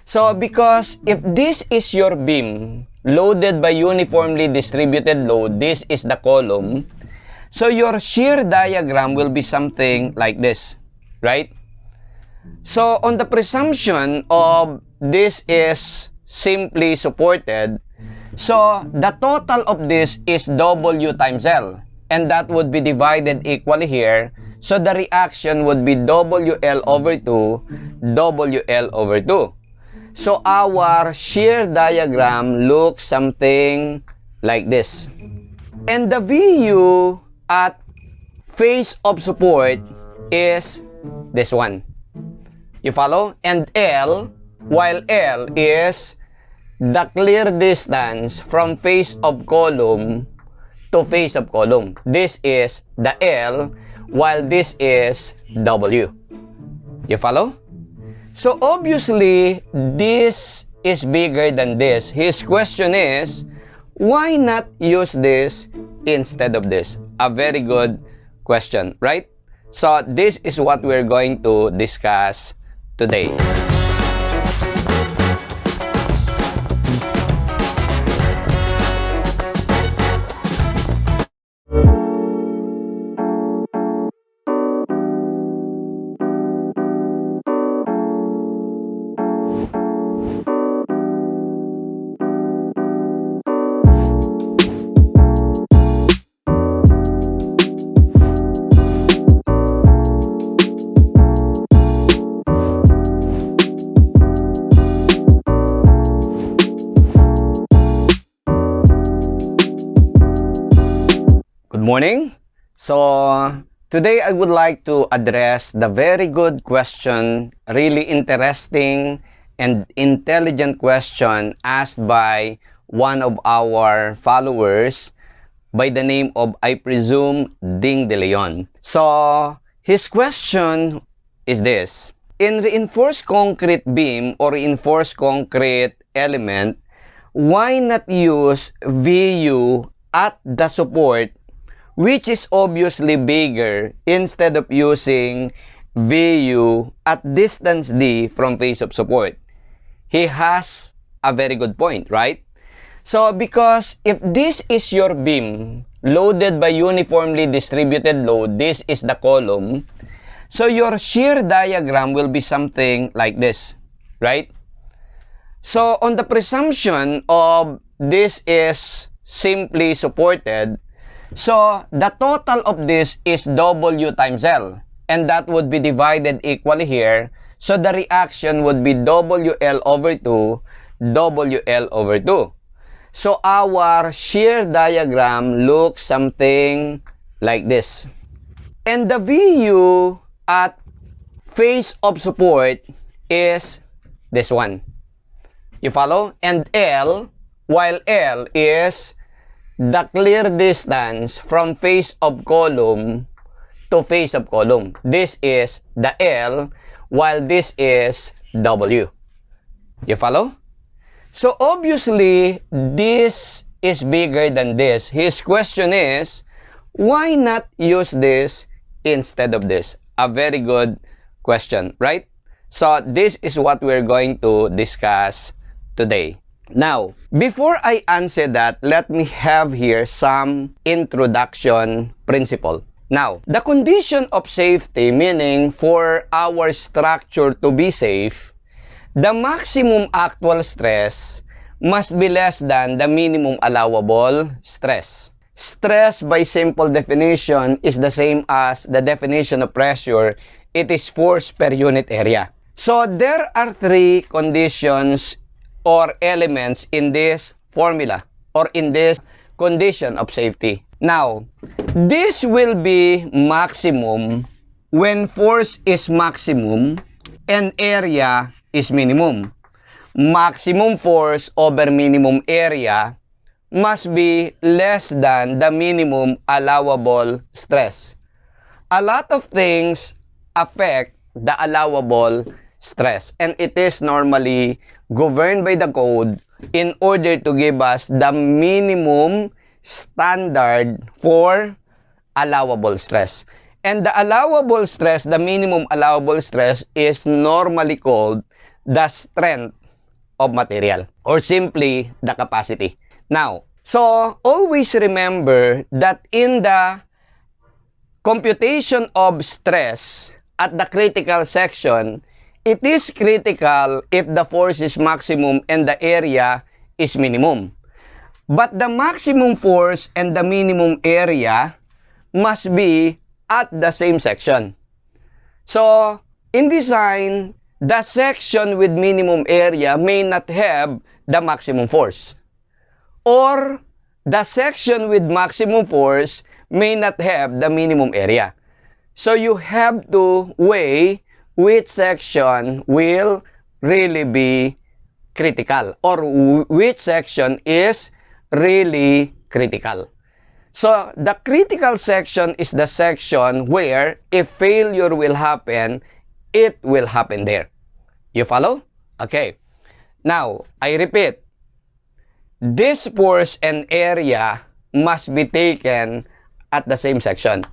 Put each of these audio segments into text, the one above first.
So because if this is your beam loaded by uniformly distributed load, this is the column, so your shear diagram will be something like this, right? So on the presumption of this is simply supported, so the total of this is W times L, and that would be divided equally here. So the reaction would be WL over 2, WL over 2. So our shear diagram looks something like this. And the VU at face of support is this one. You follow? And L, while L is the clear distance from face of column to face of column. This is the L, while this is W. You follow? So obviously, this is bigger than this. His question is, why not use this instead of this? A very good question, right? So this is what we're going to discuss today. Good morning. So today I would like to address the very good question, really interesting and intelligent question asked by one of our followers by the name of, I presume, Ding De Leon. So his question is this: in reinforced concrete beam or reinforced concrete element, why not use VU at the support, which is obviously bigger, instead of using VU at distance D from face of support? He has a very good point, right? So because if this is your beam loaded by uniformly distributed load, this is the column, so your shear diagram will be something like this, right? So on the presumption of this is simply supported, so the total of this is W times L, and that would be divided equally here. So the reaction would be WL over 2, WL over 2. So our shear diagram looks something like this. And the VU at face of support is this one. You follow? And L, while L is the clear distance from face of column to face of column. This is the L, while this is W. You follow? So obviously, this is bigger than this. His question is, why not use this instead of this? A very good question, right? So this is what we're going to discuss today. Now, before I answer that, let me have here some introduction principle. Now, the condition of safety, meaning for our structure to be safe, the maximum actual stress must be less than the minimum allowable stress. Stress, by simple definition, is the same as the definition of pressure. It is force per unit area. So there are three conditions or elements in this formula or in this condition of safety. Now, this will be maximum when force is maximum and area is minimum. Maximum force over minimum area must be less than the minimum allowable stress. A lot of things affect the allowable stress, and it is normally governed by the code in order to give us the minimum standard for allowable stress. And the allowable stress, the minimum allowable stress, is normally called the strength of material, or simply the capacity. Now, so always remember that in the computation of stress at the critical section, it is critical if the force is maximum and the area is minimum. But the maximum force and the minimum area must be at the same section. So, in design, the section with minimum area may not have the maximum force. Or, the section with maximum force may not have the minimum area. So, you have to weigh which section will really be critical, or which section is really critical. So, the critical section is the section where if failure will happen, it will happen there. You follow? Okay. Now, I repeat, this force and area must be taken at the same section.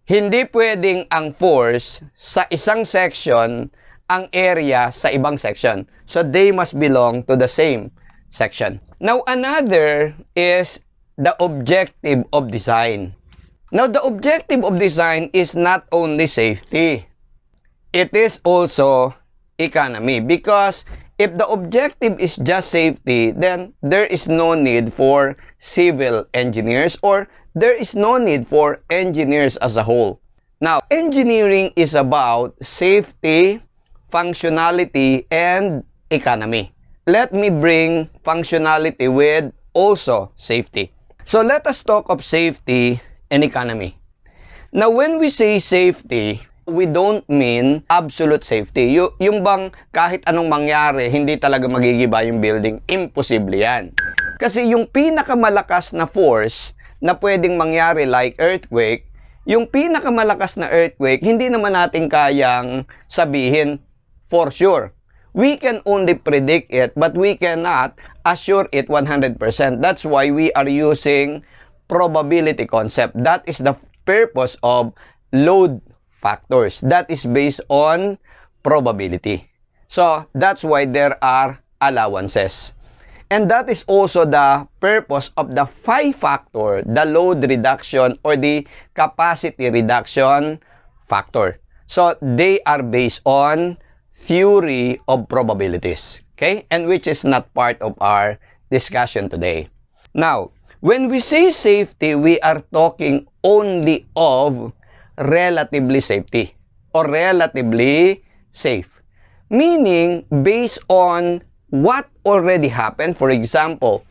Hindi pwedeng ang force sa isang section, ang area sa ibang section. So, they must belong to the same section. Now, another is the objective of design. Now, the objective of design is not only safety. It is also economy. Because if the objective is just safety, then there is no need for civil engineers, or there is no need for engineers as a whole. Now, engineering is about safety, functionality, and economy. Let me bring functionality with also safety. So, let us talk of safety and economy. Now, when we say safety, we don't mean absolute safety. Yung bang kahit anong mangyari, hindi talaga magigiba yung building, imposible yan. Kasi yung pinakamalakas na force na pwedeng mangyari like earthquake, yung pinakamalakas na earthquake, hindi naman natin kayang sabihin for sure. We can only predict it, but we cannot assure it 100%. That's why we are using probability concept. That is the purpose of load factors. That is based on probability. So, that's why there are allowances. And that is also the purpose of the phi factor, the load reduction or the capacity reduction factor. So, they are based on theory of probabilities, okay? And which is not part of our discussion today. Now, when we say safety, we are talking only of relatively safety or relatively safe. Meaning, based on what already happened, for example,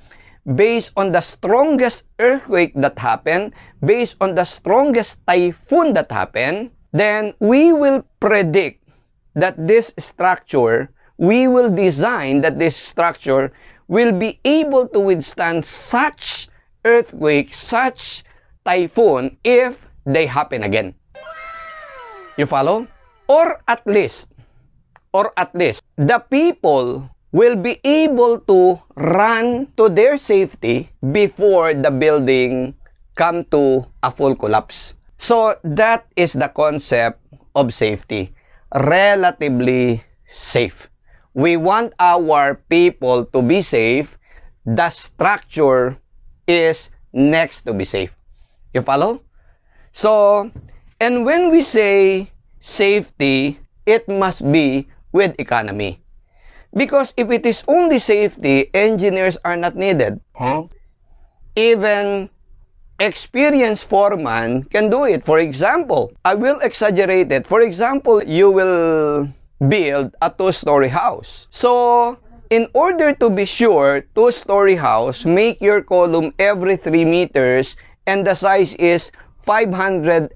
based on the strongest earthquake that happened, based on the strongest typhoon that happened, then we will predict that this structure, we will design that this structure will be able to withstand such earthquake, such typhoon if they happen again. You follow? Or at least, the people will be able to run to their safety before the building come to a full collapse. So that is the concept of safety. Relatively safe. We want our people to be safe. The structure is next to be safe. You follow? So, and when we say safety, it must be with economy. Because if it is only safety, engineers are not needed. Even experienced foreman can do it. For example, I will exaggerate it. For example, you will build a two-story house. So, in order to be sure, two-story house, make your column every 3 meters and the size is 500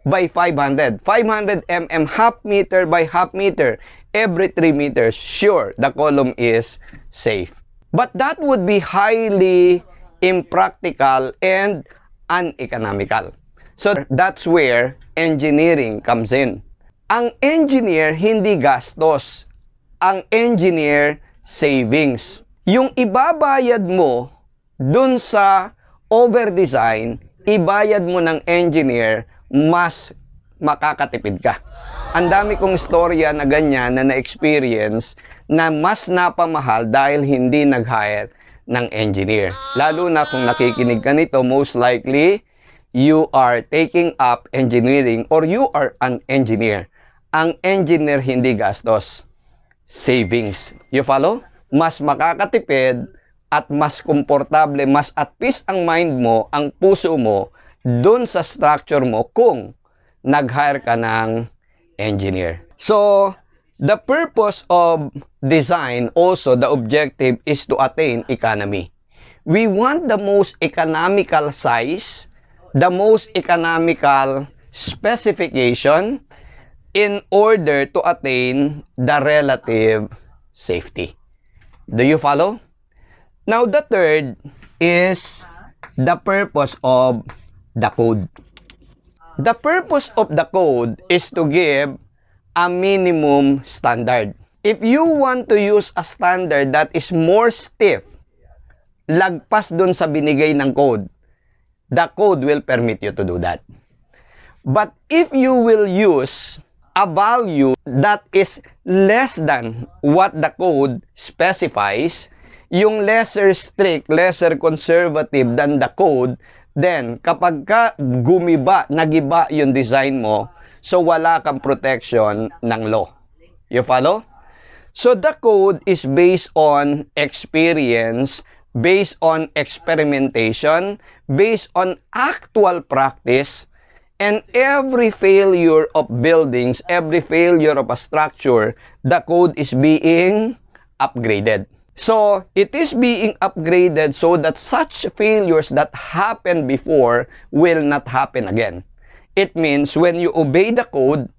by 500. 500 mm, half meter by half meter. Every 3 meters, sure, the column is safe. But that would be highly impractical and uneconomical. So that's where engineering comes in. Ang engineer hindi gastos. Ang engineer savings. Yung ibabayad mo dun sa over-design, ibayad mo ng engineer, mas makakatipid ka. Ang dami kong istorya na ganyan na na-experience na mas napamahal dahil hindi nag-hire ng engineer. Lalo na kung nakikinig ka nito, most likely, you are taking up engineering or you are an engineer. Ang engineer hindi gastos. Savings. You follow? Mas makakatipid at mas komportable, mas at peace ang mind mo, ang puso mo, dun sa structure mo kung nag-hire ka ng engineer. So, the purpose of design, also the objective is to attain economy. We want the most economical size, the most economical specification in order to attain the relative safety. Do you follow? Now, the third is the purpose of the code. The purpose of the code is to give a minimum standard. If you want to use a standard that is more stiff, lagpas dun sa binigay ng code, the code will permit you to do that. But if you will use a value that is less than what the code specifies, yung lesser strict, lesser conservative than the code, then kapag ka gumiba, nagiba yung design mo, so wala kang protection ng law. You follow? So the code is based on experience, based on experimentation, based on actual practice, and every failure of buildings, every failure of a structure, the code is being upgraded. So, it is being upgraded so that such failures that happened before will not happen again. It means when you obey the code,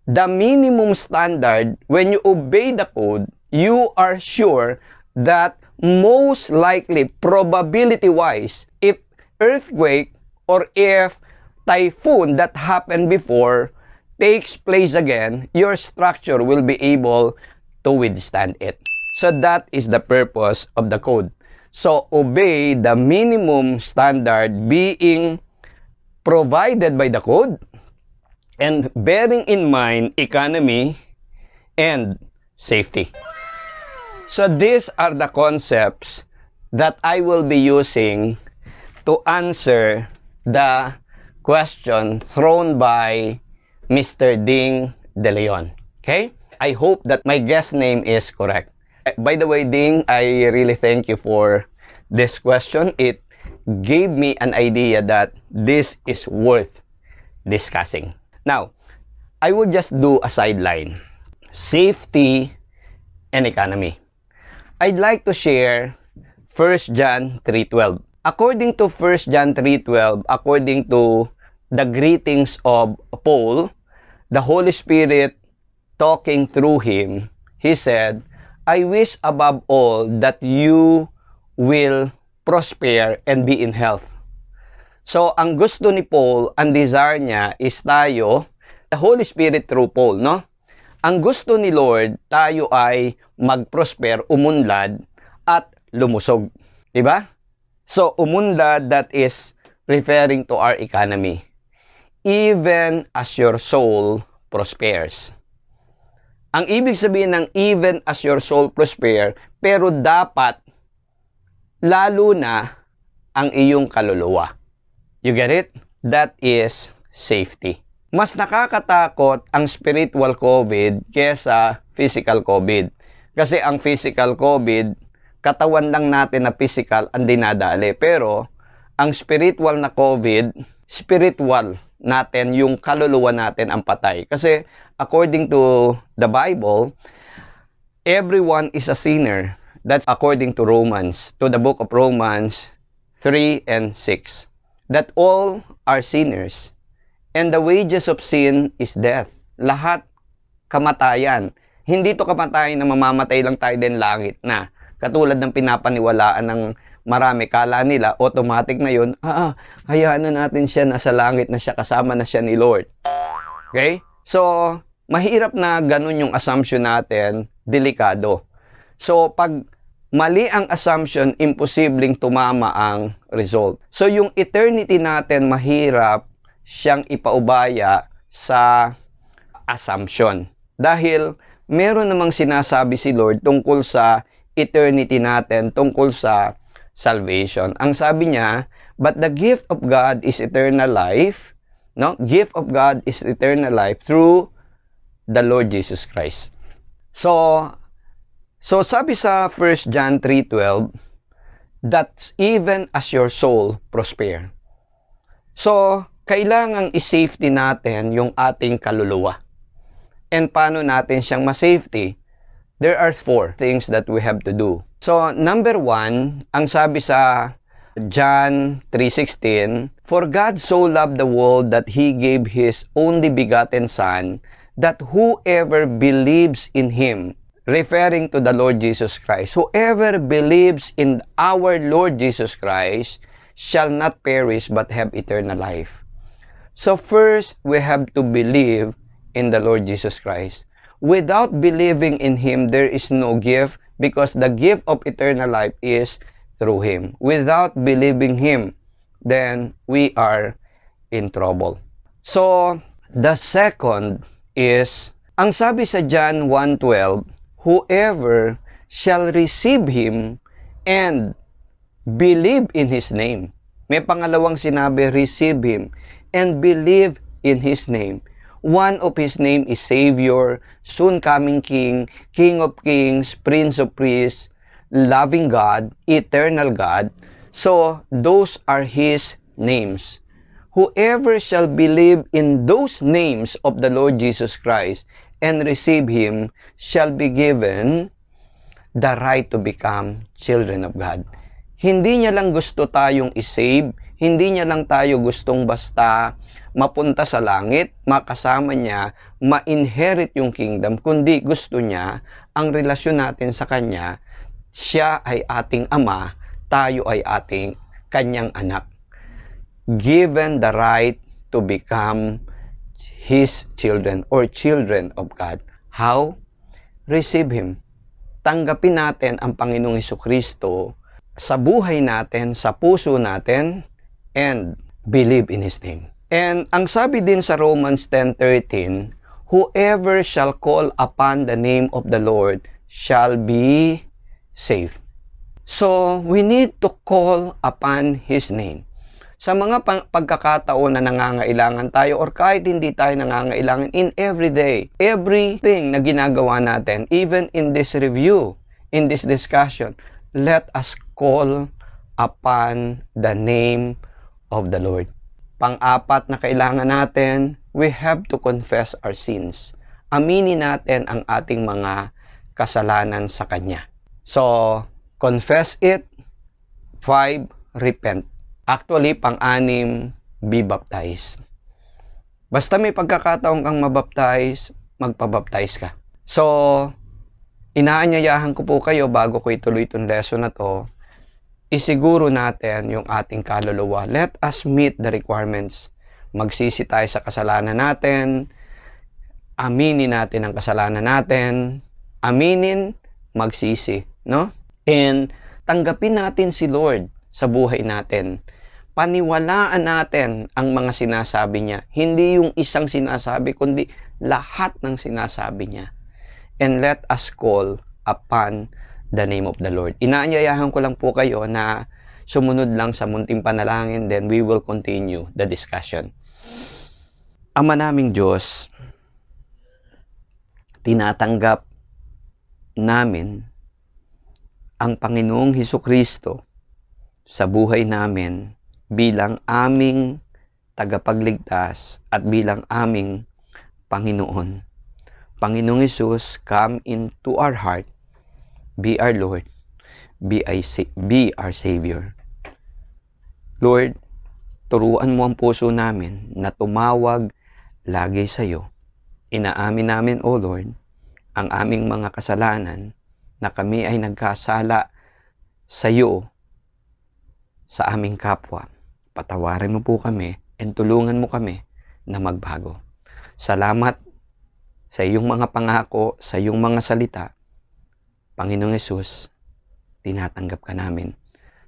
the minimum standard, when you obey the code, you are sure that most likely, probability-wise, if earthquake or if typhoon that happened before takes place again, your structure will be able to withstand it. So that is the purpose of the code. So obey the minimum standard being provided by the code and bearing in mind economy and safety. So these are the concepts that I will be using to answer the question thrown by Mr. Ding De Leon. Okay? I hope that my guest name is correct. By the way, Ding, I really thank you for this question. It gave me an idea that this is worth discussing. Now, I would just do a sideline. Safety and economy. I'd like to share 1 John 3:12. According to 1 John 3:12, according to the greetings of Paul, the Holy Spirit talking through him, he said, I wish above all that you will prosper and be in health. So, ang gusto ni Paul, ang desire niya is tayo, the Holy Spirit through Paul, no? Ang gusto ni Lord, tayo ay mag-prosper, umunlad, at lumusog. Diba? So, umunlad, that is referring to our economy. Even as your soul prospers. Ang ibig sabihin ng even as your soul prosper, pero dapat lalo na ang iyong kaluluwa. You get it? That is safety. Mas nakakatakot ang spiritual COVID kesa physical COVID. Kasi ang physical COVID, katawan lang natin na physical ang dinadali. Pero ang spiritual na COVID, spiritual natin, yung kaluluwa natin ang patay. Kasi according to the Bible, everyone is a sinner. That's according to Romans, to the book of Romans 3 and 6. That all are sinners. And the wages of sin is death. Lahat kamatayan. Hindi to kamatayan na mamamatay lang tayo din langit na. Katulad ng pinapaniwalaan ng marami, kala nila, automatic na yun, hayaan na natin siya, nasa langit na siya, kasama na siya ni Lord. Okay? So, mahirap na ganun yung assumption natin, delikado. So, pag mali ang assumption, imposibleng tumama ang result. So, yung eternity natin, mahirap siyang ipaubaya sa assumption. Dahil meron namang sinasabi si Lord tungkol sa eternity natin, tungkol sa salvation. Ang sabi niya, but the gift of God is eternal life. No? Gift of God is eternal life through the Lord Jesus Christ. So sabi sa 1 John 3:12, that even as your soul prosper. So, kailangang i-safety natin yung ating kaluluwa. And paano natin siyang ma-safety? There are 4 things that we have to do. So, number 1, ang sabi sa John 3:16, for God so loved the world that He gave His only begotten Son, that whoever believes in Him, referring to the Lord Jesus Christ, whoever believes in our Lord Jesus Christ shall not perish but have eternal life. So first, we have to believe in the Lord Jesus Christ. Without believing in Him, there is no gift, because the gift of eternal life is through Him. Without believing Him, then we are in trouble. So, the second is, ang sabi sa John 1:12, whoever shall receive Him and believe in His name. May pangalawang sinabi, receive Him and believe in His name. One of His name is Savior, soon coming King, King of Kings, Prince of Priests, loving God, eternal God. So, those are His names. Whoever shall believe in those names of the Lord Jesus Christ and receive Him shall be given the right to become children of God. Hindi niya lang gusto tayong isave, hindi niya lang tayo gustong basta mapunta sa langit, makasama niya, ma-inherit yung kingdom, kundi gusto niya ang relasyon natin sa Kanya, siya ay ating ama, tayo ay ating Kanyang anak. Given the right to become His children or children of God. How? Receive Him. Tanggapin natin ang Panginoong Hesukristo sa buhay natin, sa puso natin, and believe in His name. And ang sabi din sa Romans 10:13, whoever shall call upon the name of the Lord shall be saved. So, we need to call upon His name. Sa mga pagkakataon na nangangailangan tayo or kahit hindi tayo nangangailangan in everyday, everything na ginagawa natin, even in this review, in this discussion, let us call upon the name of the Lord. Pang-apat na kailangan natin, we have to confess our sins. Aminin natin ang ating mga kasalanan sa Kanya. So, confess it. 5, repent. Actually, pang-anim, be baptized. Basta may pagkakataon kang mabaptize, magpabaptize ka. So, inaanyayahan ko po kayo bago ko ituloy itong lesson na to, isiguro natin yung ating kaluluwa. Let us meet the requirements. Magsisi tayo sa kasalanan natin, aminin natin ang kasalanan natin, aminin, magsisi, no? And tanggapin natin si Lord sa buhay natin. Paniwalaan natin ang mga sinasabi niya. Hindi yung isang sinasabi, kundi lahat ng sinasabi niya. And let us call upon the name of the Lord. Inaanyayahan ko lang po kayo na sumunod lang sa munting panalangin, then we will continue the discussion. Ama naming Diyos, tinatanggap namin ang Panginoong Hesukristo sa buhay namin bilang aming tagapagligtas at bilang aming Panginoon. Panginoong Hesus, come into our heart. Be our Lord. Be our Savior. Lord, turuan mo ang puso namin na tumawag lagi sa iyo. Inaamin namin, O Lord, ang aming mga kasalanan na kami ay nagkasala sa iyo, sa aming kapwa. Patawarin mo po kami and tulungan mo kami na magbago. Salamat sa iyong mga pangako, sa iyong mga salita. Panginoong Hesus, tinatanggap ka namin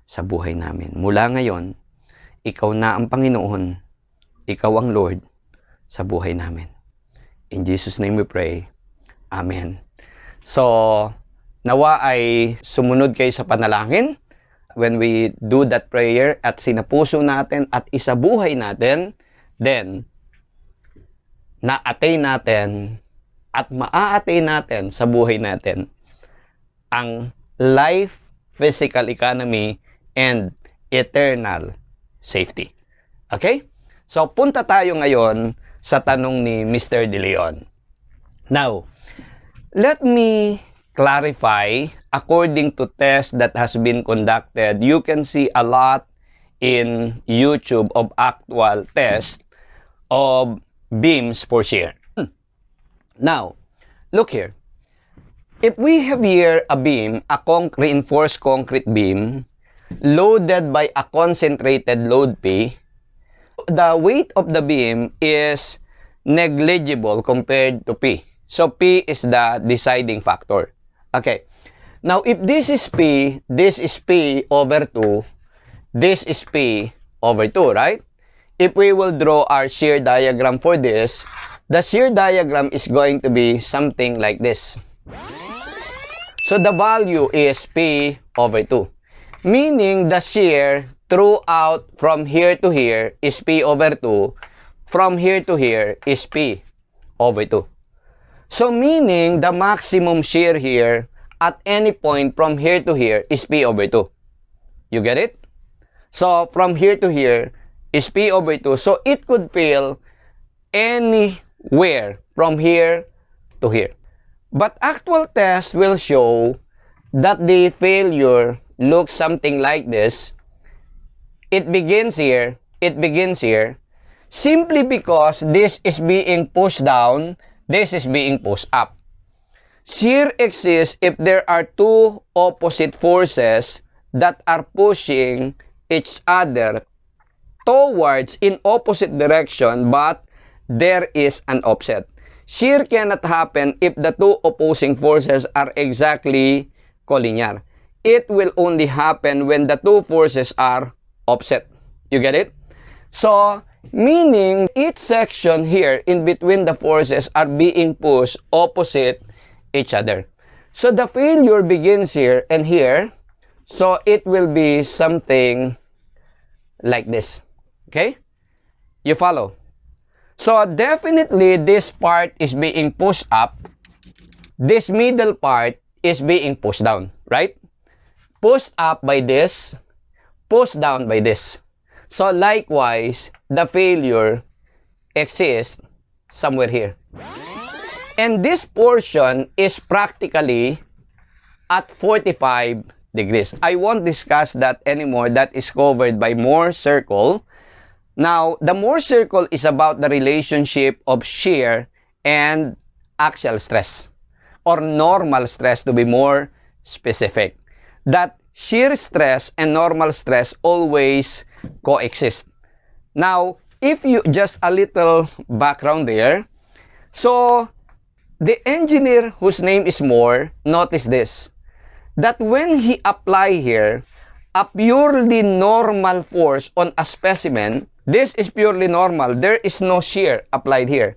sa buhay namin. Mula ngayon, ikaw na ang Panginoon, ikaw ang Lord sa buhay namin. In Jesus' name we pray. Amen So, nawa ay sumunod kayo sa panalangin when we do that prayer at sinapuso natin at isabuhay natin, then, na-attain natin at maa-attain natin sa buhay natin ang life, physical economy, and eternal safety. Okay? So, punta tayo ngayon sa tanong ni Mr. De Leon. Now, let me clarify, according to tests that has been conducted, you can see a lot in YouTube of actual tests of beams for shear. Now, look here. If we have here a beam, a reinforced concrete beam, loaded by a concentrated load P, the weight of the beam is negligible compared to P. So, P is the deciding factor. Okay. Now, if this is P over 2, this is P over 2, right? If we will draw our shear diagram for this, the shear diagram is going to be something like this. So, the value is P over 2. Meaning, the shear throughout from here to here is P over 2. From here to here is P over 2. So, meaning, the maximum shear here at any point from here to here is P over 2. You get it? So, from here to here is P over 2. So, it could fail anywhere from here to here. But actual tests will show that the failure looks something like this. It begins here, simply because this is being pushed down, this is being pushed up. Shear exists if there are two opposite forces that are pushing each other towards in opposite direction, but there is an offset. Shear cannot happen if the two opposing forces are exactly collinear. It will only happen when the two forces are offset. You get it? So, meaning each section here in between the forces are being pushed opposite each other. So, the failure begins here and here. So, it will be something like this. Okay? You follow? So, definitely this part is being pushed up. This middle part is being pushed down, right? Pushed up by this, pushed down by this. So, likewise, the failure exists somewhere here. And this portion is practically at 45 degrees. I won't discuss that anymore. That is covered by Mohr circle. Now, the Mohr circle is about the relationship of shear and axial stress, or normal stress to be more specific. That shear stress and normal stress always coexist. Now, if you just a little background there, so the engineer whose name is Mohr, notice this, that when he apply here a purely normal force on a specimen, this is purely normal, there is no shear applied here.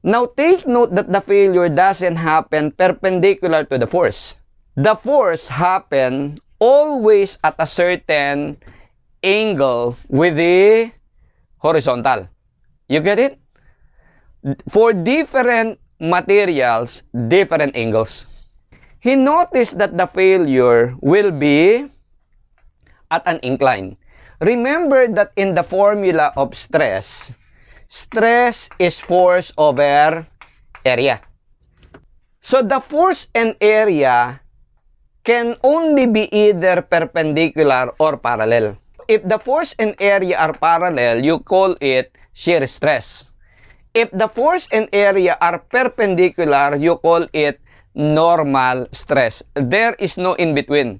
Now, take note that the failure doesn't happen perpendicular to the force. The force happen always at a certain angle with the horizontal. You get it? For different materials, different angles. He noticed that the failure will be at an incline. Remember that in the formula of stress, stress is force over area. So the force and area can only be either perpendicular or parallel. If the force and area are parallel, you call it shear stress. If the force and area are perpendicular, you call it normal stress. There is no in between.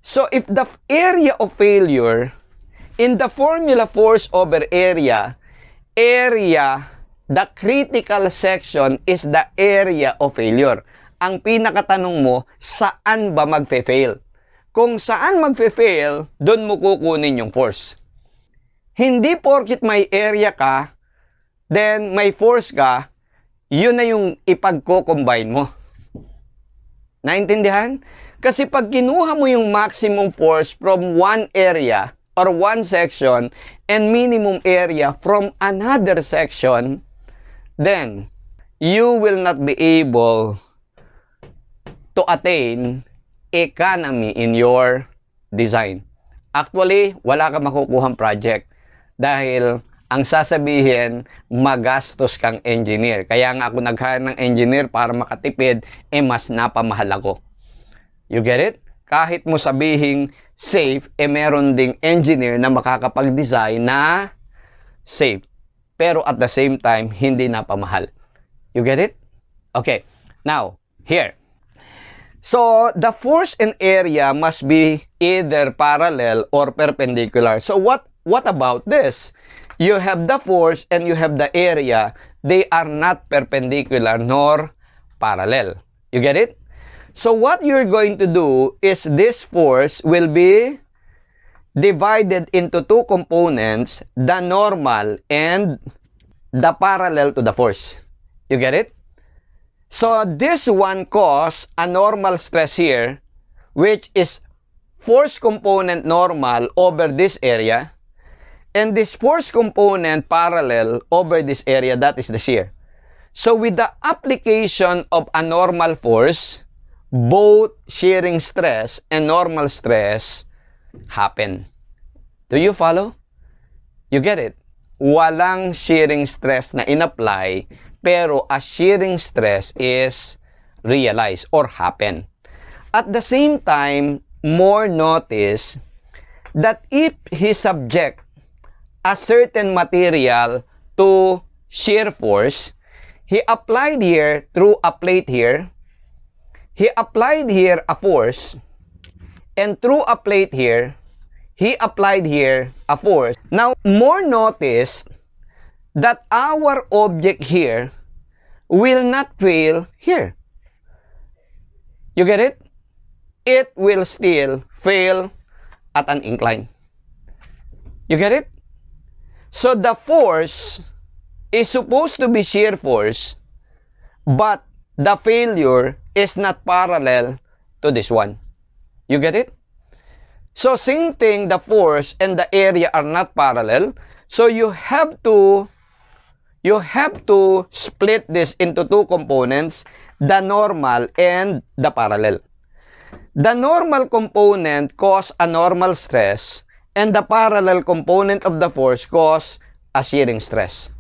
So if the area of failure in the formula force over area, the critical section is the area of failure. Ang pinakatanong mo, saan ba magfe-fail? Kung saan magfe-fail, doon mo kukunin yung force. Hindi porkit may area ka, then may force ka, yun na yung ipagko-combine mo. Naintindihan? Kasi pag kinuha mo yung maximum force from one area or one section and minimum area from another section, then you will not be able to attain economy in your design. Actually, wala ka makukuhang project dahil ang sasabihin, magastos kang engineer. Kaya nga ako nag-hire ng engineer para makatipid, mas napamahal ako. You get it? Kahit mo sabihing safe, meron ding engineer na makakapag-design na safe. Pero at the same time, hindi napamahal. You get it? Okay. Now, here. So, the force and area must be either parallel or perpendicular. So, what about this? You have the force and you have the area. They are not perpendicular nor parallel. You get it? So, what you're going to do is this force will be divided into two components, the normal and the parallel to the force. You get it? So, this one cause a normal stress here, which is force component normal over this area, and this force component parallel over this area, that is the shear. So, with the application of a normal force, both shearing stress and normal stress happen. Do you follow? You get it? Walang shearing stress na in-apply, pero a shearing stress is realized or happen. At the same time, more notice that if he subject a certain material to shear force, he applied here through a plate here, he applied here a force, and through a plate here, he applied here a force. Now, more notice that our object here will not fail here. You get it? It will still fail at an incline. You get it? So the force is supposed to be shear force, but the failure is not parallel to this one. You get it? So same thing, the force and the area are not parallel. So you have to split this into two components, the normal and the parallel. The normal component cause a normal stress, and the parallel component of the force cause a shearing stress.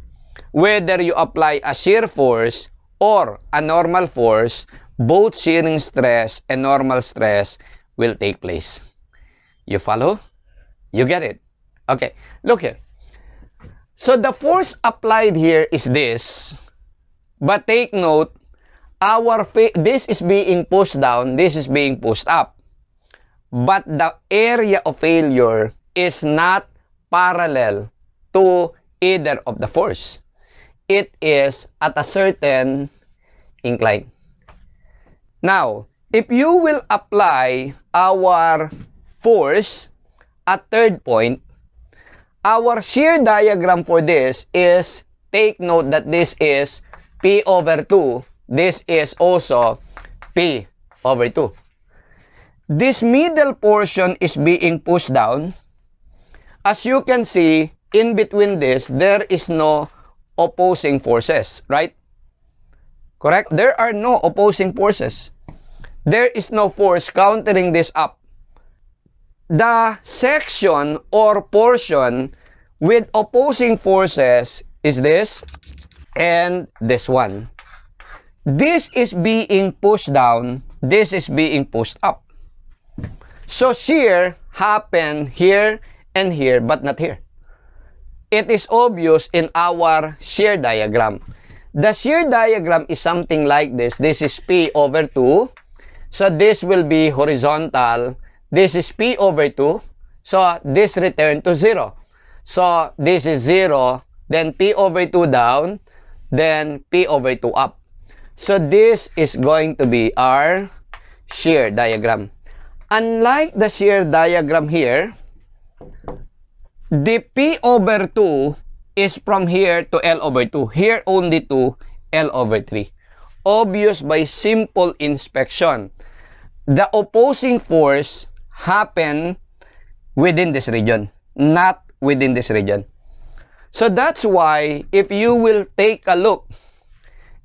Whether you apply a shear force or a normal force, both shearing stress and normal stress will take place. You follow? You get it? Okay, look here. So the force applied here is this, but take note, this is being pushed down, this is being pushed up. But the area of failure is not parallel to either of the force. It is at a certain incline. Now, if you will apply our force at third point, our shear diagram for this is, take note that this is P over 2. This is also P over 2. This middle portion is being pushed down. As you can see, in between this, there is no opposing forces, right? Correct? There are no opposing forces. There is no force countering this up. The section or portion with opposing forces is this and this one. This is being pushed down, this is being pushed up. So shear happened here and here, but not here. It is obvious in our shear diagram. The shear diagram is something like this. This is P over 2. So this will be horizontal. This is P over 2. So this return to 0. So this is 0. Then P over 2 down. Then P over 2 up. So this is going to be our shear diagram. Unlike the shear diagram here, the P over 2 is from here to L over 2. Here only to L over 3. Obvious by simple inspection. the opposing force happen within this region, not within this region. So that's why if you will take a look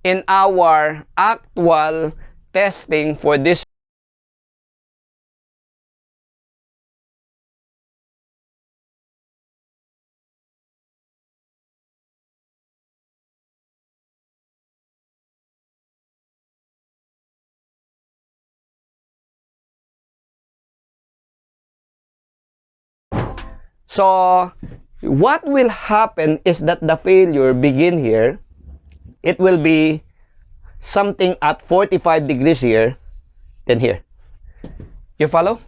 in our actual testing for this, so what will happen is that the failure begin here. It will be something at 45 degrees here, then here. You follow?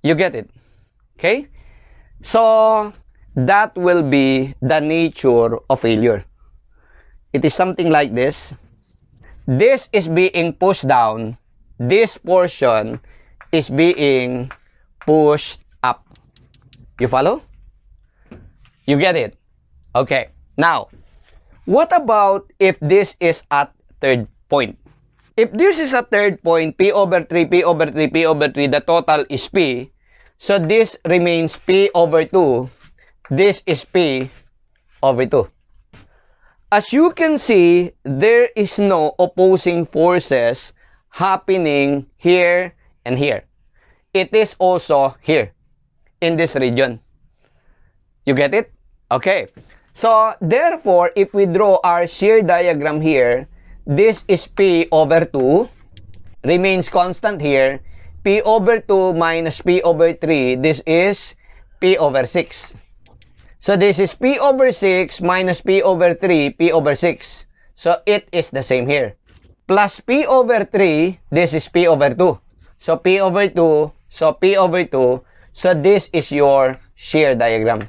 You get it? Okay? So that will be the nature of failure. It is something like this. This is being pushed down. This portion is being pushed up. You follow? You get it? Okay. Now, what about if this is at third point? If this is a third point, P over 3, P over 3, P over 3, the total is P. So this remains P over 2. This is P over 2. As you can see, there is no opposing forces happening here and here. It is also here, in this region. You get it? Okay. So, therefore, if we draw our shear diagram here, this is P over 2, remains constant here. P over 2 minus P over 3, this is P over 6. So, this is P over 6 minus P over 3, P over 6. So, it is the same here. Plus P over 3, this is P over 2. So, P over 2, so P over 2. So, this is your shear diagram.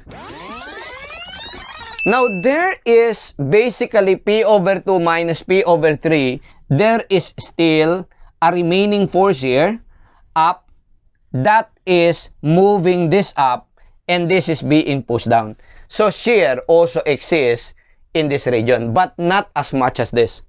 Now, there is basically P over 2 minus P over 3. There is still a remaining force here, up, that is moving this up, and this is being pushed down. So, shear also exists in this region, but not as much as this.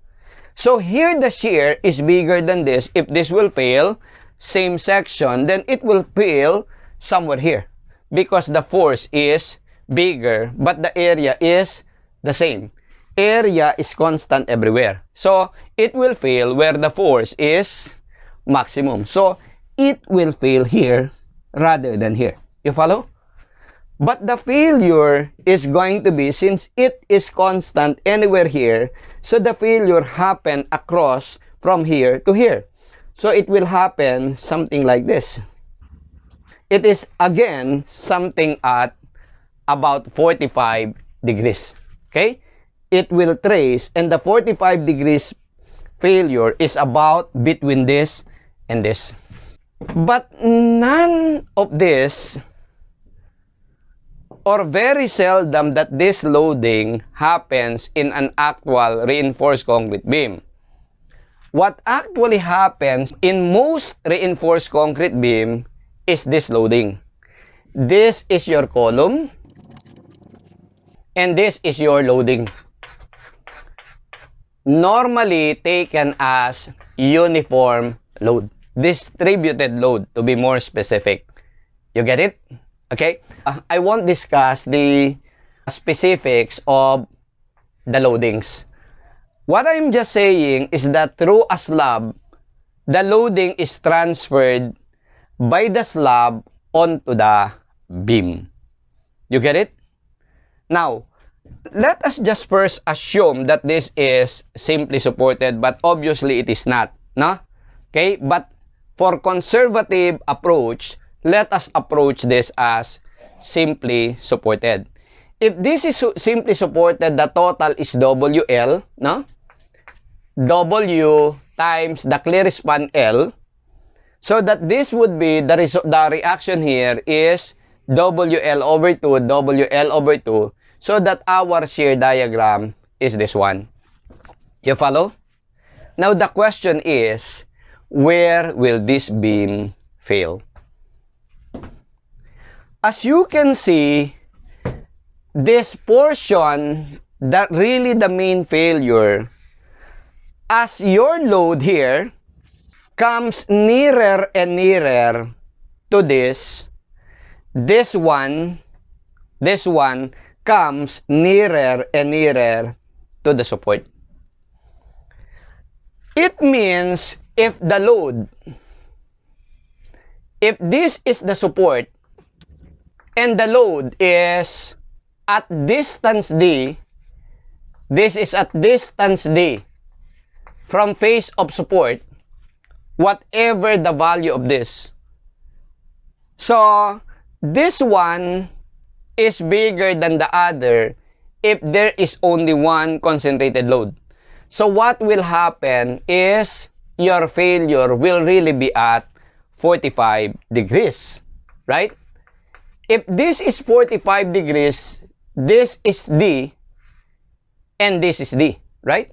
So, here the shear is bigger than this. If this will fail, same section, then it will fail somewhere here, because the force is bigger, but the area is the same. Area is constant everywhere. So, it will fail where the force is maximum. So, it will fail here rather than here. You follow? But the failure is going to be, since it is constant anywhere here, so the failure happen across from here to here. So, it will happen something like this. It is again something at about 45 degrees. Okay? It will trace, and the 45 degrees failure is about between this and this. But none of this, or very seldom that this loading happens in an actual reinforced concrete beam. What actually happens in most reinforced concrete beam is this loading. This is your column, and this is your loading. Normally taken as uniform load, distributed load to be more specific. You get it? Okay? I won't discuss the specifics of the loadings. What I'm just saying is that through a slab, the loading is transferred by the slab onto the beam. You get it? Now, let us just first assume that this is simply supported, but obviously it is not, no? Okay? But for conservative approach, let us approach this as simply supported. If this is simply supported, the total is WL, no? W times the clear span L. So that this would be, the reaction here is WL over 2, WL over 2. So that our shear diagram is this one. You follow? Now the question is, where will this beam fail? As you can see, this portion, that really the main failure, as your load here comes nearer and nearer to this one comes nearer and nearer to the support. It means if this is the support and the load is at distance D, this is at distance D from face of support, whatever the value of this. So, this one is bigger than the other if there is only one concentrated load. So, what will happen is your failure will really be at 45 degrees, right? If this is 45 degrees, this is D, and this is D, right?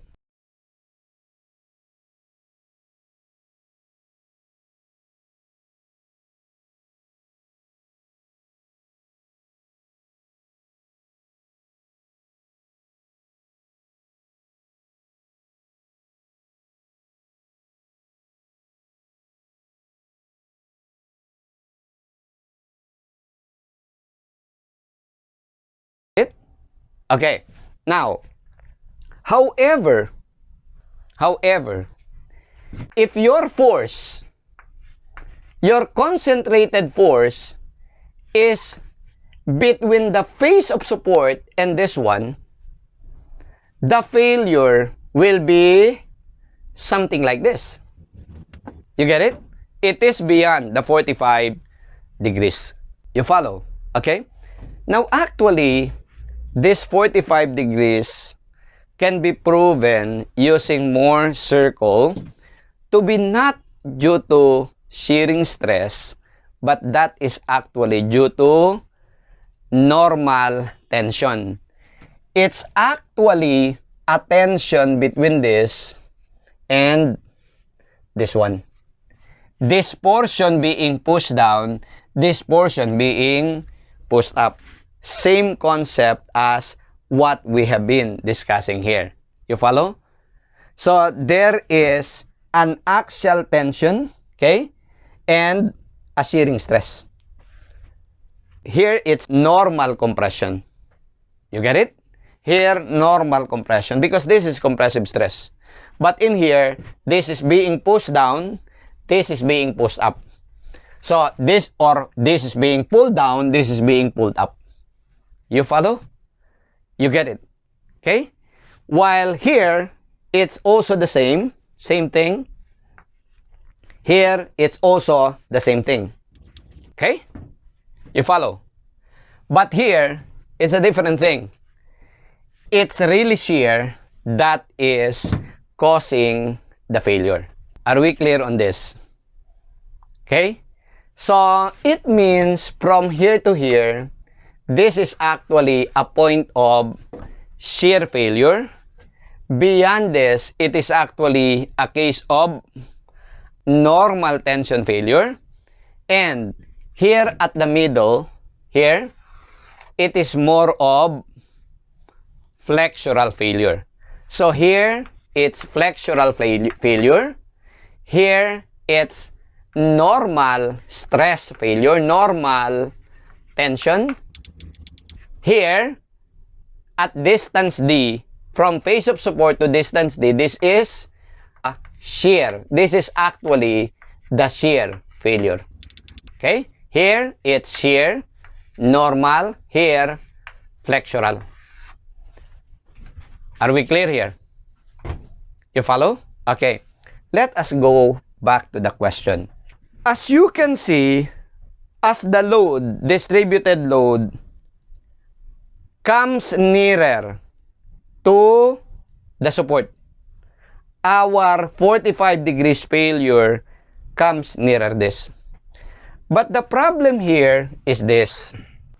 Okay, now, however, if your force, your concentrated force is between the face of support and this one, the failure will be something like this. You get it? It is beyond the 45 degrees. You follow? Okay? Now, actually, this 45 degrees can be proven using Mohr circle to be not due to shearing stress, but that is actually due to normal tension. It's actually a tension between this and this one. This portion being pushed down, this portion being pushed up. Same concept as what we have been discussing here. You follow? So, there is an axial tension, okay, and a shearing stress. Here, it's normal compression. You get it? Here, normal compression, because this is compressive stress. But in here, this is being pushed down, this is being pushed up. So, this is being pulled down, this is being pulled up. You follow? You get it? Okay? While here, it's also the same thing. Here, it's also the same thing. Okay? You follow? But here, it's a different thing. It's really shear that is causing the failure. Are we clear on this? Okay? So, it means from here to here, this is actually a point of shear failure. Beyond this, it is actually a case of normal tension failure. And here at the middle, here, it is more of flexural failure. So here, it's flexural failure. Here, it's normal stress failure, normal tension. Here, at distance D, from face of support to distance D, this is a shear. This is actually the shear failure. Okay? Here, it's shear, normal. Here, flexural. Are we clear here? You follow? Okay. Let us go back to the question. As you can see, as the load, distributed load, comes nearer to the support, our 45 degrees failure comes nearer this. But the problem here is this.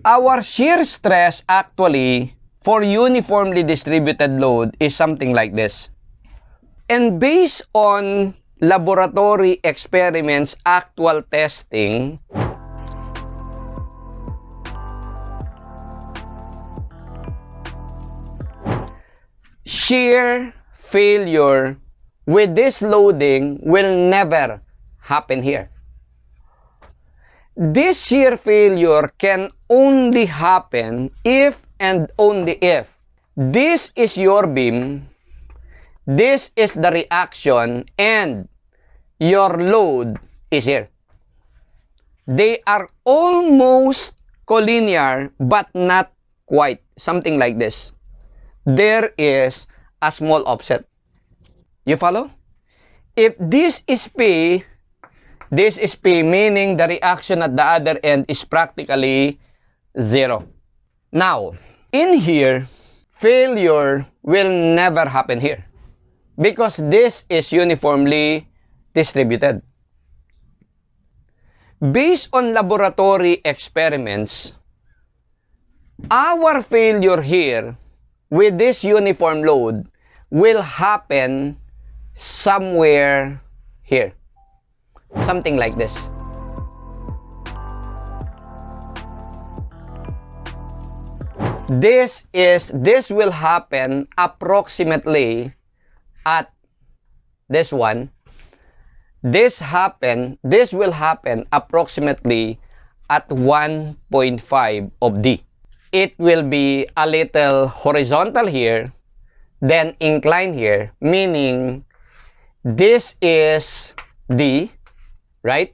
Our shear stress actually for uniformly distributed load is something like this. And based on laboratory experiments, actual testing, shear failure with this loading will never happen here. This shear failure can only happen if and only if this is your beam, this is the reaction, and your load is here. They are almost collinear but not quite. Something like this. There is a small offset. You follow? If this is P, this is P, meaning the reaction at the other end is practically zero. Now, in here, failure will never happen here because this is uniformly distributed. Based on laboratory experiments, our failure here with this uniform load will happen somewhere here. Something like this. This will happen approximately at this one. This will happen approximately at 1.5 of D. It will be a little horizontal here, then inclined here, meaning this is D, right?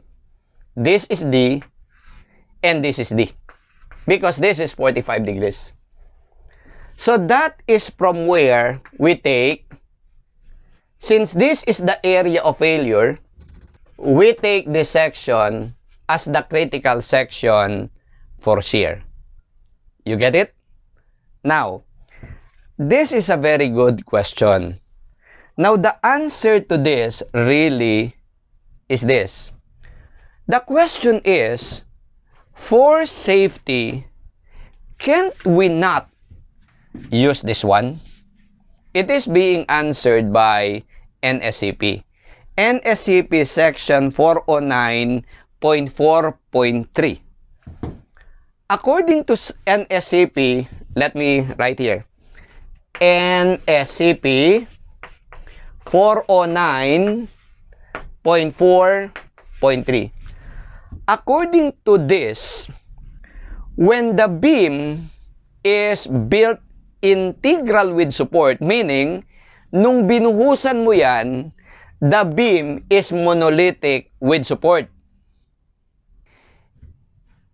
This is D, and this is D, because this is 45 degrees. So that is from where we take, since this is the area of failure, we take this section as the critical section for shear. You get it? Now, this is a very good question. Now, the answer to this really is this. The question is, for safety, can't we not use this one? It is being answered by NSCP. NSCP section 409.4.3. According to NSCP, let me write here. NSCP 409.4.3. According to this, when the beam is built integral with support, meaning, nung binuhusan mo yan, the beam is monolithic with support.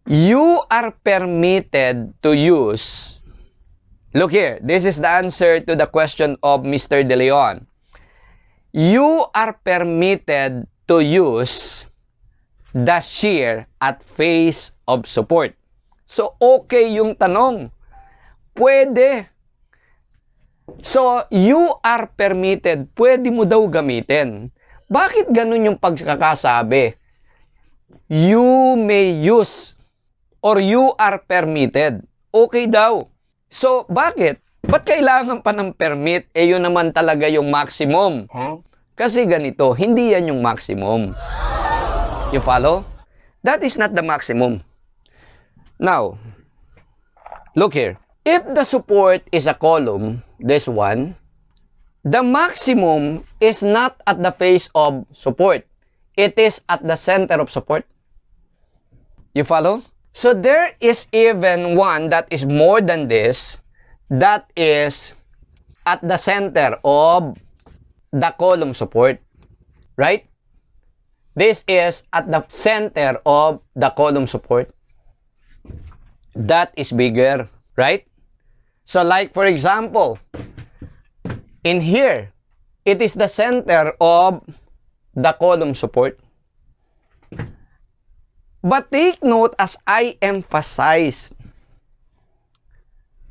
You are permitted to use, look here, this is the answer to the question of Mr. De Leon. You are permitted to use the shear at face of support. So, okay yung tanong. Pwede. So, you are permitted. Pwede mo daw gamitin. Bakit ganun yung pagkakasabi? You may use or you are permitted. Okay daw. So, bakit? Ba't kailangan pa ng permit? Eh, yun naman talaga yung maximum. Kasi ganito, hindi yan yung maximum. You follow? That is not the maximum. Now, look here. If the support is a column, this one, the maximum is not at the face of support. It is at the center of support. You follow? So there is even one that is more than this, that is at the center of the column support, right? This is at the center of the column support. That is bigger, right? So like for example, in here, it is the center of the column support. But take note, as I emphasized,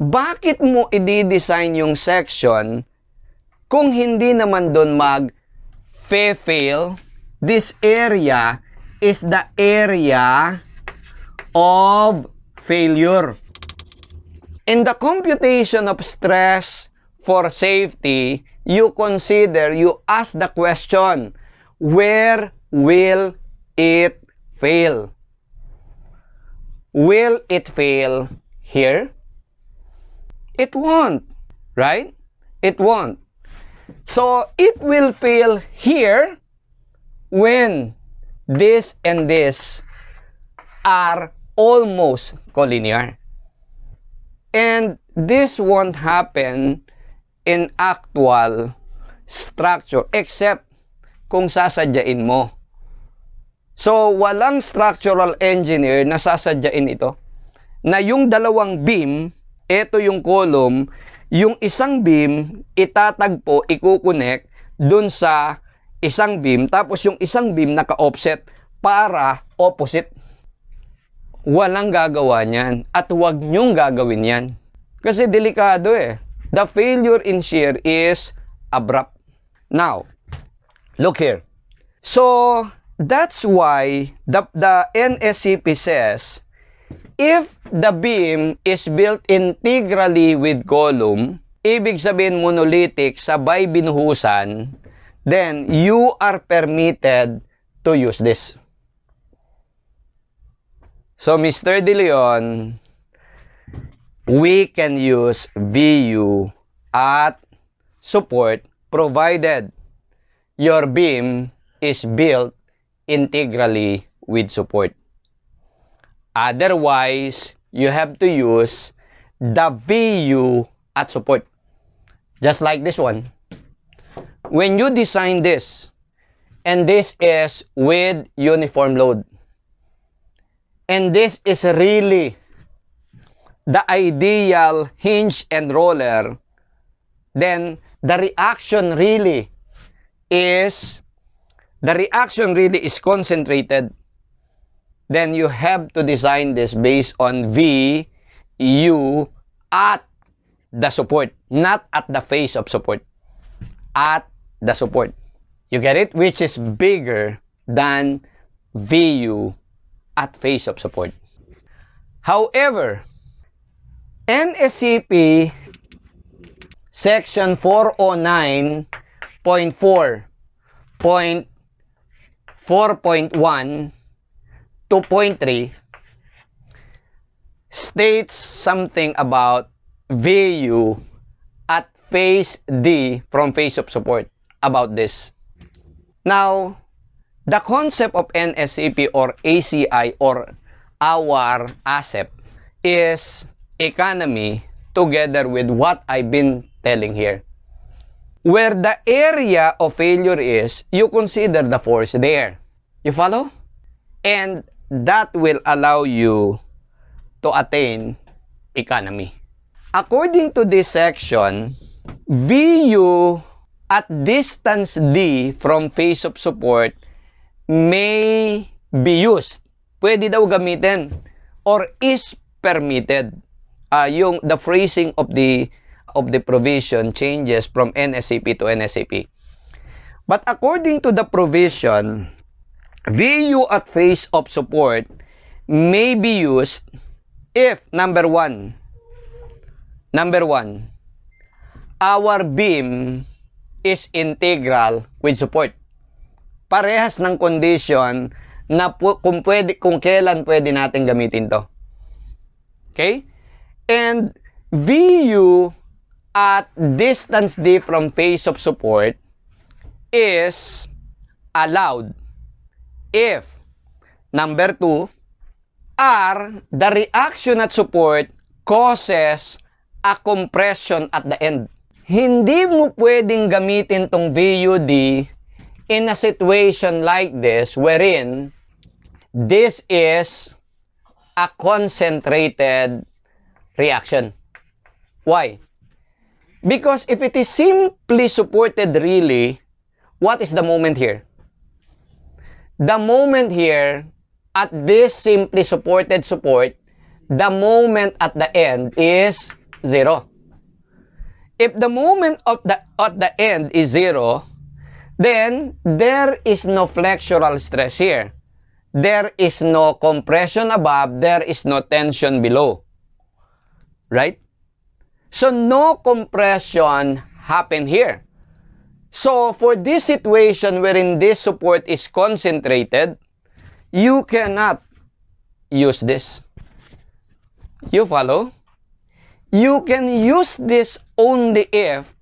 bakit mo i-design yung section kung hindi naman doon mag-fail? This area is the area of failure. In the computation of stress for safety, you ask the question, where will it fail? Will it fail here? It won't, right? It won't. So, it will fail here when this and this are almost collinear. And this won't happen in actual structure except kung sasadyain mo. So, walang structural engineer na sasadyain ito. Na yung dalawang beam, ito yung column, yung isang beam, itatagpo, ikukonek dun sa isang beam, tapos yung isang beam naka-offset para opposite. Walang gagawa niyan. At huwag niyong gagawin yan. Kasi delikado eh. The failure in shear is abrupt. Now, look here. So, that's why the NSCP says, if the beam is built integrally with column, ibig sabihin monolithic, sabay binuhusan, then you are permitted to use this. So, Mr. De Leon, we can use VU at support provided your beam is built integrally with support. Otherwise, you have to use the VU at support. Just like this one. When you design this, and this is with uniform load, and this is really the ideal hinge and roller, then the reaction really is concentrated. Then you have to design this based on V, U, at the support, not at the face of support, at the support. You get it? Which is bigger than VU at face of support. However, NSCP Section 409.4.1 2.3 states something about VU at phase D from phase of support about this. Now, the concept of NSCP or ACI or our ASEP is economy together with what I've been telling here. Where the area of failure is, you consider the force there. You follow? And that will allow you to attain economy. According to this section, VU at distance D from face of support may be used. Pwede daw gamitin or is permitted. The phrasing of the provision changes from NSCP to NSCP. But according to the provision, VU at face of support may be used if number one, our beam is integral with support. Parehas ng condition na kung kailan pwede natin gamitin to. Okay? And VU at distance D from face of support is allowed if number 2, the reaction at support causes a compression at the end. Hindi mo pwedeng gamitin tong VUD in a situation like this wherein this is a concentrated reaction. Why? Because if it is simply supported really, what is the moment here? The moment here, at this simply supported support, the moment at the end is 0. If the moment at the end is 0, then there is no flexural stress here. There is no compression above, there is no tension below. Right? So, no compression happened here. So, for this situation wherein this support is concentrated, you cannot use this. You follow? You can use this only if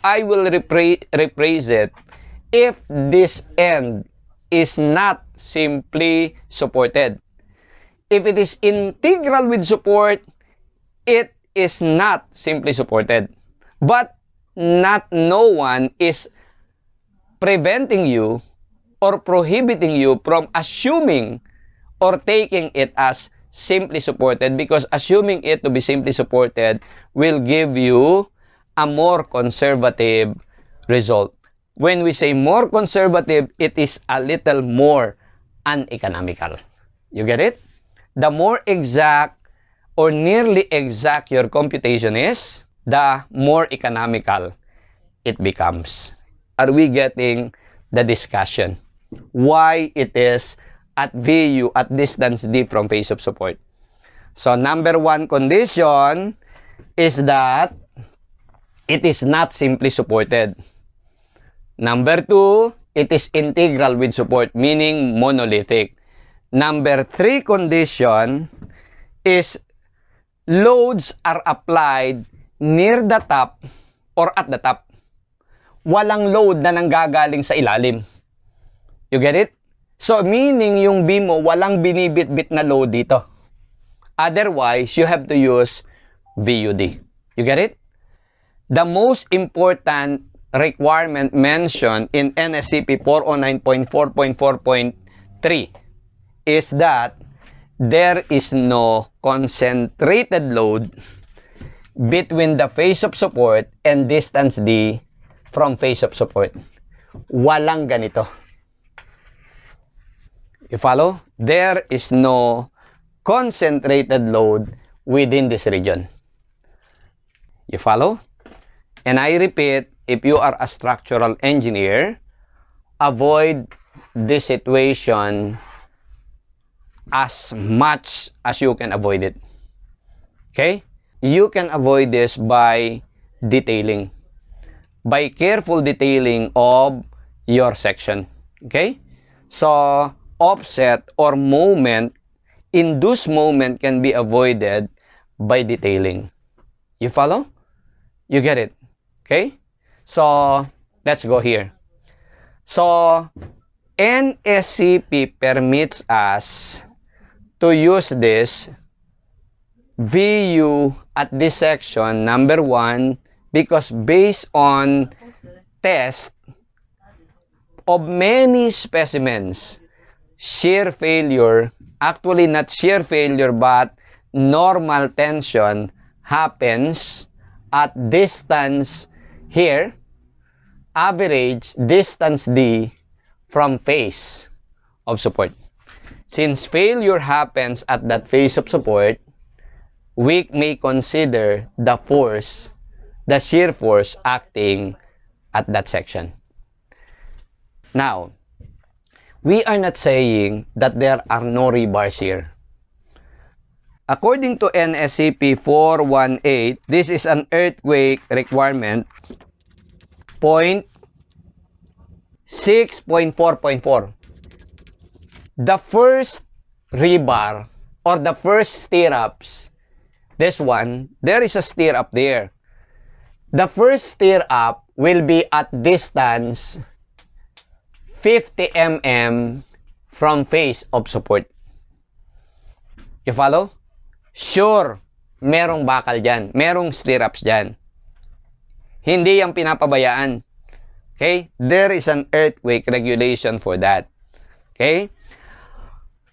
I will rephrase it, if this end is not simply supported. If it is integral with support, it is not simply supported. But no one is preventing you or prohibiting you from assuming or taking it as simply supported, because assuming it to be simply supported will give you a more conservative result. When we say more conservative, it is a little more uneconomical. You get it? The more exact or nearly exact your computation is, the more economical it becomes. Are we getting the discussion? Why it is at VU at distance D from face of support? So number one condition is that it is not simply supported. Number two, it is integral with support, meaning monolithic. Number three condition is loads are applied near the top or at the top. Walang load na nanggagaling sa ilalim. You get it? So, meaning yung beam mo, walang binibit-bit na load dito. Otherwise, you have to use VUD. You get it? The most important requirement mentioned in NSCP 409.4.4.3 is that there is no concentrated load between the face of support and distance D from face of support. Walang ganito. You follow? There is no concentrated load within this region. You follow? And I repeat, if you are a structural engineer, avoid this situation as much as you can avoid it. Okay? You can avoid this by detailing. By careful detailing of your section. Okay? So, offset or moment, induced moment can be avoided by detailing. You follow? You get it? Okay? So, let's go here. So, NSCP permits us to use this VU at this section, number one, because based on test of many specimens, shear failure, actually not shear failure, but normal tension happens at distance here, average distance D from face of support. Since failure happens at that face of support, we may consider the force, the shear force acting at that section. Now, we are not saying that there are no rebars here. According to NSCP 418, this is an earthquake requirement, 6.4.4. The first rebar or the first stirrups, this one, there is a stirrup there. The first stirrup will be at distance 50 mm from face of support. You follow? Sure, merong bakal dyan. Merong stirrups dyan. Hindi yung pinapabayaan. Okay? There is an earthquake regulation for that. Okay?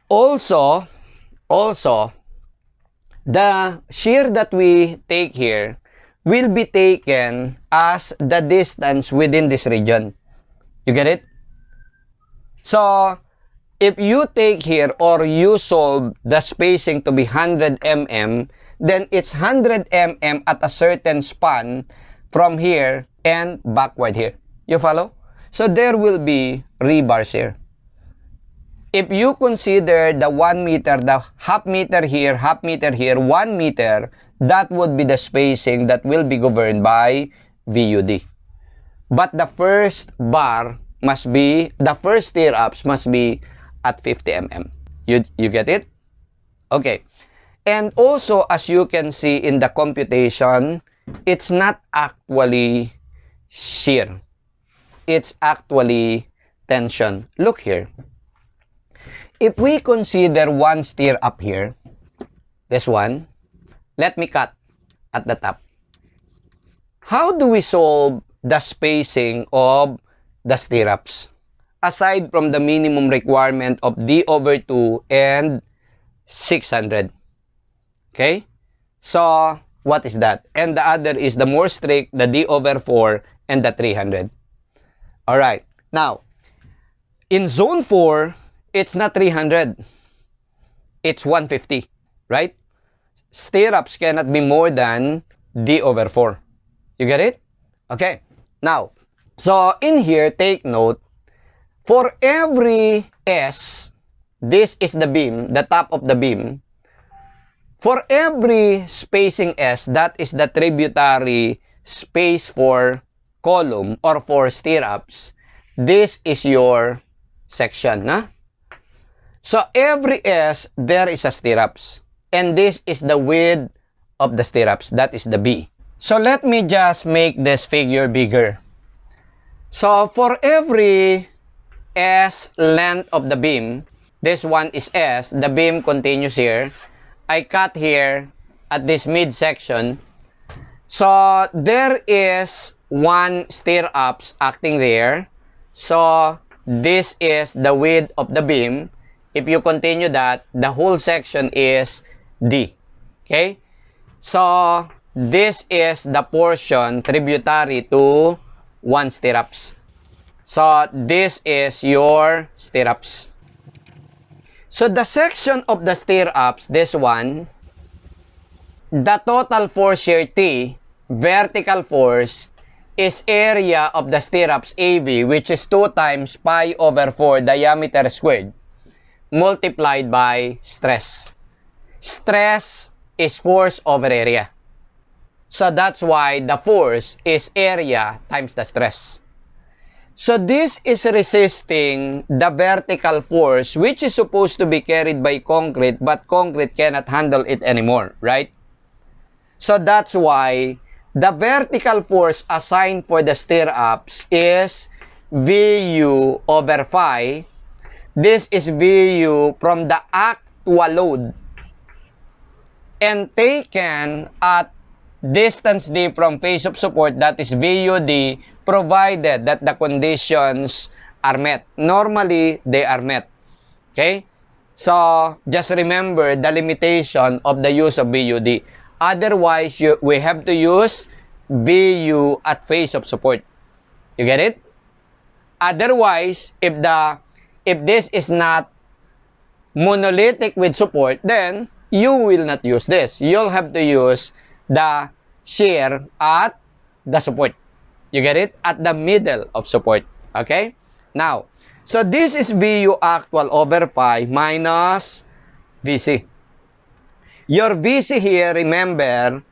Also, the shear that we take here will be taken as the distance within this region. You get it? So, if you take here or you solve the spacing to be 100 mm, then it's 100 mm at a certain span from here and backward here. You follow? So, there will be rebars here. If you consider the 1 meter, the half meter here, 1 meter, that would be the spacing that will be governed by VUD. But the first bar must be, the first stirrups must be at 50 mm. You get it? Okay. And also, as you can see in the computation, it's not actually shear. It's actually tension. Look here. if we consider one stirrup here, this one, let me cut at the top. How do we solve the spacing of the stirrups? Aside from the minimum requirement of D/2 and 600. Okay? So, what is that? And the other is the more strict, the D/4 and the 300. Alright. Now, in zone 4, it's not 300. It's 150. Right? Stirrups cannot be more than D/4. You get it? Okay. Now, so in here, take note, for every S, this is the beam, the top of the beam. For every spacing S, that is the tributary space for column or for stirrups. This is your section. Nah? So every S, there is a stirrups. And this is the width of the stirrups. That is the B. So let me just make this figure bigger. So for every S length of the beam, this one is S, the beam continues here. I cut here at this midsection. So there is one stirrups acting there. So this is the width of the beam. If you continue that, the whole section is D. Okay? So this is the portion tributary to one stirrups. So this is your stirrups. So the section of the stirrups, this one, the total force here T, vertical force, is area of the stirrups AB, which is 2 times pi/4 diameter squared, multiplied by stress. Stress is force over area. So that's why the force is area times the stress. So this is resisting the vertical force, which is supposed to be carried by concrete, but concrete cannot handle it anymore, right? So that's why the vertical force assigned for the stirrups is Vu over phi. This is Vu from the actual load and taken at distance D from face of support, that is VUD, provided that the conditions are met. Normally, they are met. Okay? So, just remember the limitation of the use of VUD. Otherwise, we have to use VU at face of support. You get it? Otherwise, if this is not monolithic with support, then you will not use this. You'll have to use the shear at the support. You get it? At the middle of support. Okay? Now, so this is VU actual over phi minus VC. Your VC here, remember,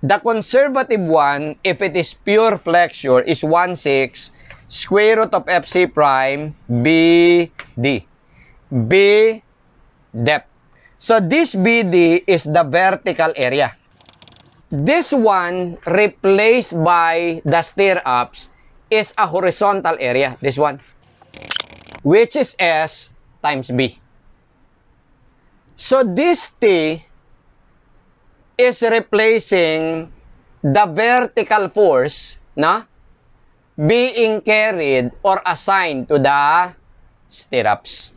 the conservative one, if it is pure flexure, is 1/6 square root of FC prime BD. B depth. So this BD is the vertical area. This one replaced by the stirrups is a horizontal area. This one. Which is S times B. So this T is replacing the vertical force na being carried or assigned to the stirrups.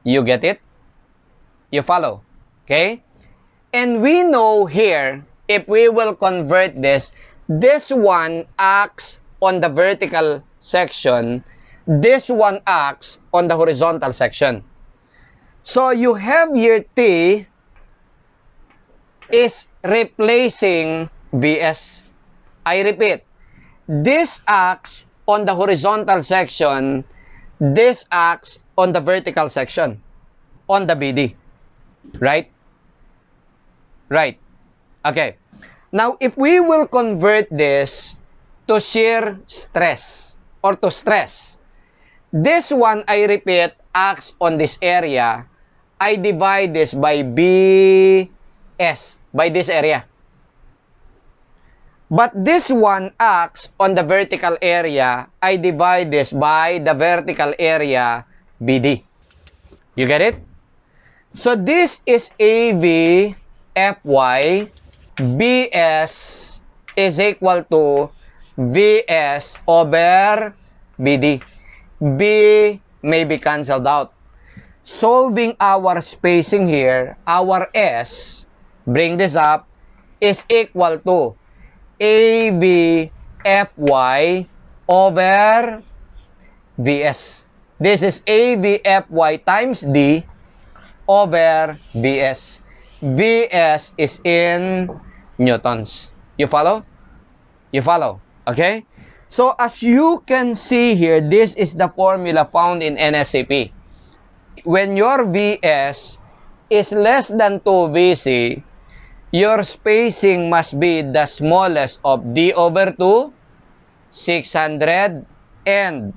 You get it? You follow? Okay? And we know here, if we will convert this one acts on the vertical section, this one acts on the horizontal section. So you have here T is replacing VS. I repeat, this acts on the horizontal section, this acts on the vertical section, on the BD. Right? Right. Okay. Now, if we will convert this to shear stress or to stress, this one, I repeat, acts on this area. I divide this by BS, by this area. But this one acts on the vertical area. I divide this by the vertical area BD. You get it? So this is AV FY. BS is equal to VS over BD. B may be cancelled out. Solving our spacing here, our S, bring this up, is equal to AV FY over VS. This is AV FY times D over VS. VS is in newtons. You follow? You follow? Okay? So as you can see here, this is the formula found in NSCP. When your VS is less than 2 VC, your spacing must be the smallest of D over 2, 600, and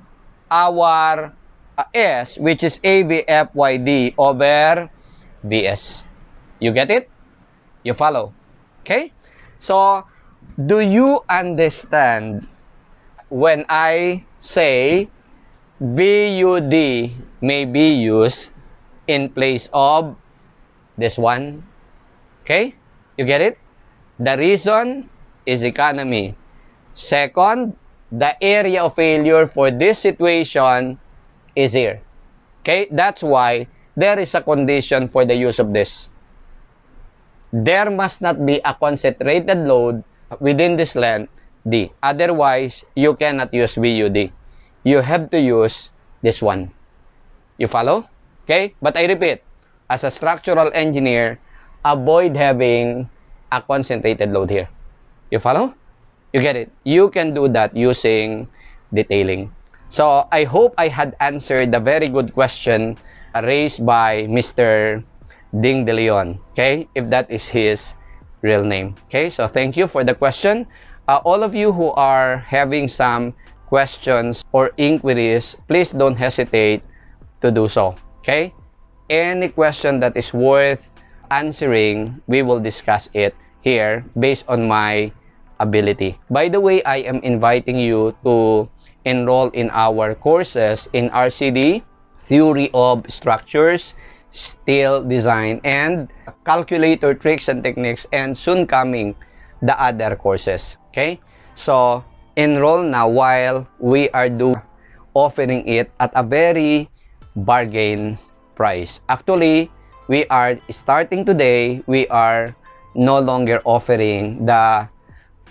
our S, which is AVFYD over VS. You get it? You follow? Okay? So, do you understand when I say VUD may be used in place of this one? Okay? You get it? The reason is economy. Second, the area of failure for this situation is here. Okay? That's why there is a condition for the use of this. There must not be a concentrated load within this length D. Otherwise, you cannot use VUD. You have to use this one. You follow? Okay? But I repeat, as a structural engineer, avoid having a concentrated load here. You follow? You get it? You can do that using detailing. So, I hope I had answered the very good question raised by Mr. Ding De Leon. Okay? If that is his real name. Okay? So, thank you for the question. All of you who are having some questions or inquiries, please don't hesitate to do so. Okay? Any question that is worth answering, we will discuss it here based on my ability. By the way, I am inviting you to enroll in our courses in RCD, Theory of Structures, Steel Design, and Calculator Tricks and Techniques, and soon coming, the other courses. Okay? So, enroll now while we are offering it at a very bargain price. Actually, we are starting today, we are no longer offering the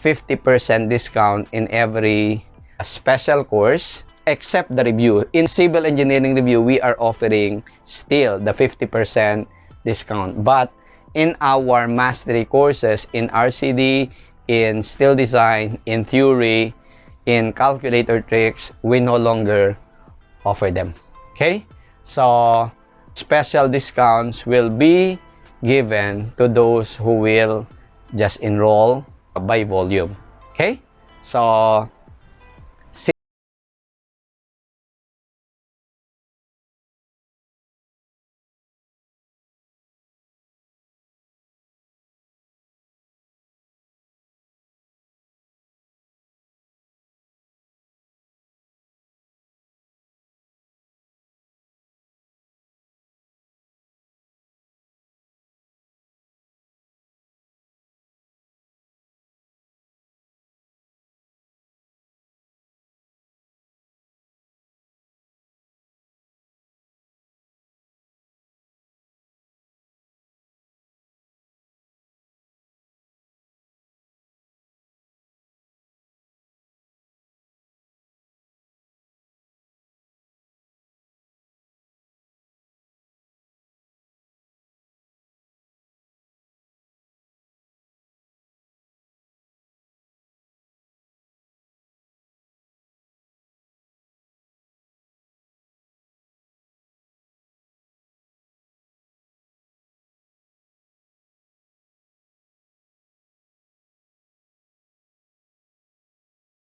50% discount in every special course except the review. In civil engineering review, we are offering still the 50% discount. But in our mastery courses in RCD, in steel design, in theory, in calculator tricks, we no longer offer them. Okay? So, special discounts will be given to those who will just enroll by volume. Okay? So,